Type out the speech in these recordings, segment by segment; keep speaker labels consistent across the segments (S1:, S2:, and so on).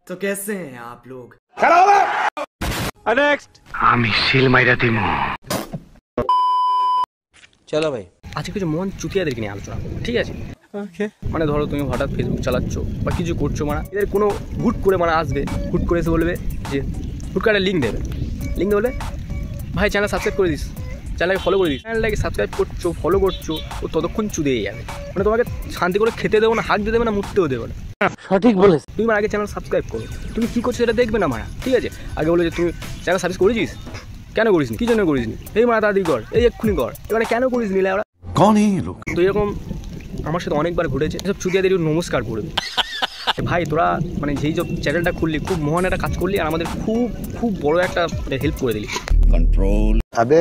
S1: तो कैसे हैं आप लोग?
S2: नेक्स्ट
S3: আমি সিল মাইরা দিমু।
S2: চলো ভাই
S4: আজকে কিছু মন চুতিয়াদেরকে নিয়ে আলোচনা করবো, ঠিক আছে?
S2: ওকে
S4: মানে ধরো তুমি হঠাৎ ফেসবুক চালাচ্ছ বা কিছু করছো, মানে এদের কোনো হুট করে মানে আসবে, হুট করে এসে বলবে যে হুট করে লিঙ্ক দেবে, লিঙ্ক বলবে ভাই চ্যানেল সাবস্ক্রাইব করে দিস, চ্যানেলকে ফলো করে দিস। চ্যানেলটাকে সাবস্ক্রাইব করছো, ফলো করছো, ও ততক্ষণ চুদেই যাবে। মানে তোমাকে শান্তি করে খেতে দেবো না, হাঁক দিয়ে দেবে না, মুততেও দেবে না।
S2: সঠিক বলেছ।
S4: তুমি আগে চ্যানেল সাবস্ক্রাইব করো, তুমি কী করছো সেটা দেখবে না মারা, ঠিক আছে? আগে বলে যে তুমি চ্যানেল সাবস্ক্রাইব করেছিস, কেন করিস নি, কী জন্য করিস নি, এই মারা তাড়াতাড়ি কর, এই এক্ষুনি কর, এবারে কেন করিস নিলে ওরা
S3: কোন এই লোক?
S4: তো এরকম আমার সাথে অনেকবার ঘটেছে। এসব চুতিয়াদের নমস্কার করবে ভাই, তোরা মানে যেই সব চ্যানেলটা খুললি খুব মহান একটা কাজ করলি, আর আমাদের খুব খুব বড় একটা হেল্প করে দিলি।
S3: কন্ট্রোল আবে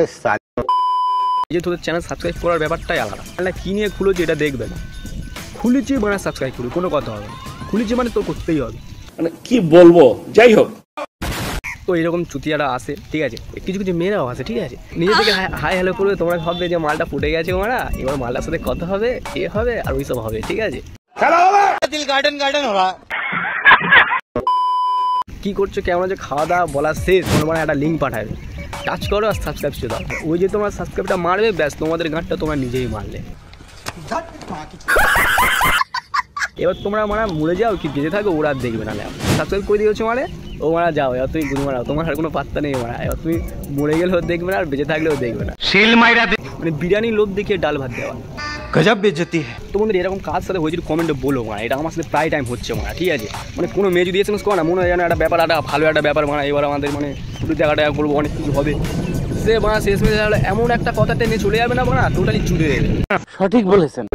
S4: যে তোদের চ্যানেল সাবস্ক্রাইব করার ব্যাপারটাই আলাদা। চ্যানেলটা কী নিয়ে খুলেছি এটা দেখবে না, খুলেছি মানে সাবস্ক্রাইব করি, কোনো কথা হবে না, খুলেছি মানে তোর করতেই হবে।
S5: মানে কি বলবো, যাই হোক।
S4: তো এরকম চুতিয়ারা আসে, ঠিক আছে? কিছু কিছু মেয়েরাও আসে, ঠিক আছে? নিজে থেকে হাই হ্যালো করবে, তোমরা ভাববে যে মালটা ফুটে গেছে মারা, এবার মালটার সাথে কথা হবে, এ হবে আর ওইসব হবে, ঠিক আছে? কি করছো, কেমন আছে, খাওয়া দাওয়া বলা শেষ, তোমার মানে একটা লিঙ্ক পাঠাবে, টাচ করো আর সাবস্ক্রাইব করে দাও। ওই যে তোমার সাবস্ক্রাইবটা মারবে, ব্যাস তোমাদের গাঁটটা তোমরা নিজেই মারলে। এবার তোমরা মানে মরে যাও কি বেঁচে থাকো ওরা দেখবে না, সাবস্ক্রাইব করে দিয়েছো মানে ও মারা যাও, এবার তুমি গুরু মারাও, তোমার আর কোনো পাত্তা নেই মারা। এবার তুমি মরে গেলেও দেখবে না আর বেঁচে থাকলেও দেখবে না।
S3: সিল মাইরা দে,
S4: মানে বিরিয়ানির লোভ দেখিয়ে ডাল ভাত দেওয়া,
S3: গজব বেইজ্জতি है।
S4: তো বন্ধুরা এরকম কাজ সাথে হয়েছে কমেন্টে বলো মারা, এটা আমার সাথে প্রায় টাইম হচ্ছে মারা, ঠিক আছে? মানে কোনো মেয়ে যদি এসএমএস করে না, মনে হয় যেন একটা ব্যাপার, একটা ভালো একটা ব্যাপার মারা, এবার আমাদের মানে দুটো জায়গাটা করবো, অনেক কিছু হবে, সে মারা শেষ মেয়ে এমন একটা কথা টেনে চলে যাবে না মারা, টোটালি চুড়ে দেবে।
S2: সঠিক বলেছেন।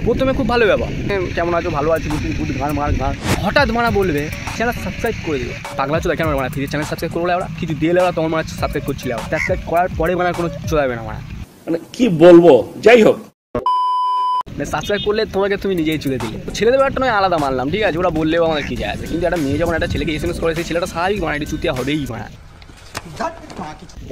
S4: প্রথমে খুব ভালো ব্যাপার, কেমন আছো, ভালো আছো, গান মার গান, হঠাৎ মারা বলবে চ্যানেল সাবস্ক্রাইব করে দিবে। পাগলা চোদা কেন মারা, ফিরে চ্যানেল সাবস্ক্রাইব করলে ওরা কিছু দিয়ে ওরা তোমার মারা সাবস্ক্রাইব করছিলে, সাবস্ক্রাইব করার পরে মানে কোনো চোদাবে না মারা।
S5: মানে কি বলবো, যাই হোক।
S4: সাবস্ক্রাইব করলে তোমাকে তুমি নিজেই চুলে দিলে। ছেলেদের ব্যাপারটা নয় আলাদা মানলাম, ঠিক আছে, ওরা বললেও আমাদের কী যায় আছে, কিন্তু একটা মেয়ে যখন একটা ছেলেকে এসএমএস করে, সেই ছেলেটা স্বাভাবিক মানে একটু চুতিয়া হবেই মারা।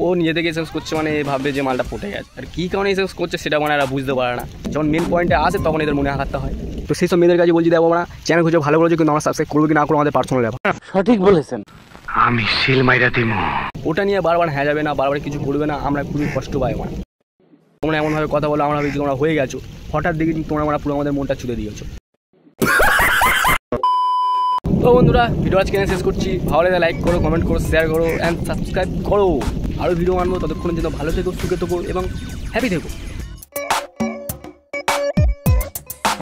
S4: ও নিজে থেকে এসএমএস করছে মানে ভাববে যে মালটা ফুটে গেছে, আর কী কারণে এসএমএস করছে সেটা মানে এরা বুঝতে পারে না। যখন মেন পয়েন্টে আসে তখন এদের মনে আঘাতটা হয়। তো সেই সব মেয়েদের কাছে বলছি, দেখো আমরা চ্যানেল খুঁজে ভালো করেছে, কিন্তু আমরা সাবস্ক্রাইব করবো কি না করবো আমাদের পার্সোনাল ব্যাপার।
S2: সঠিক বলেছেন।
S3: আমি সিল মাইরা দিমু।
S4: ওটা নিয়ে বারবার হ্যাঁ যাবে না, বারবার কিছু করবে না, আমরা খুবই কষ্ট পাই মানে। তোমরা এমনভাবে কথা বলো, আমরা ভাবছি তোমরা হয়ে গেছো, হঠাৎ দেখি তোমরা আমরা পুরো আমাদের মনটা ছুঁড়ে দিয়েছো। তো বন্ধুরা ভিডিও আজকে শেষ করছি, ভালো লাগে লাইক করো, কমেন্ট করো, শেয়ার করো অ্যান্ড সাবস্ক্রাইব করো। আরও ভিডিও আনবো, ততক্ষণের জন্য ভালো থেকো, সুখে থেকো এবং হ্যাপি থেকো।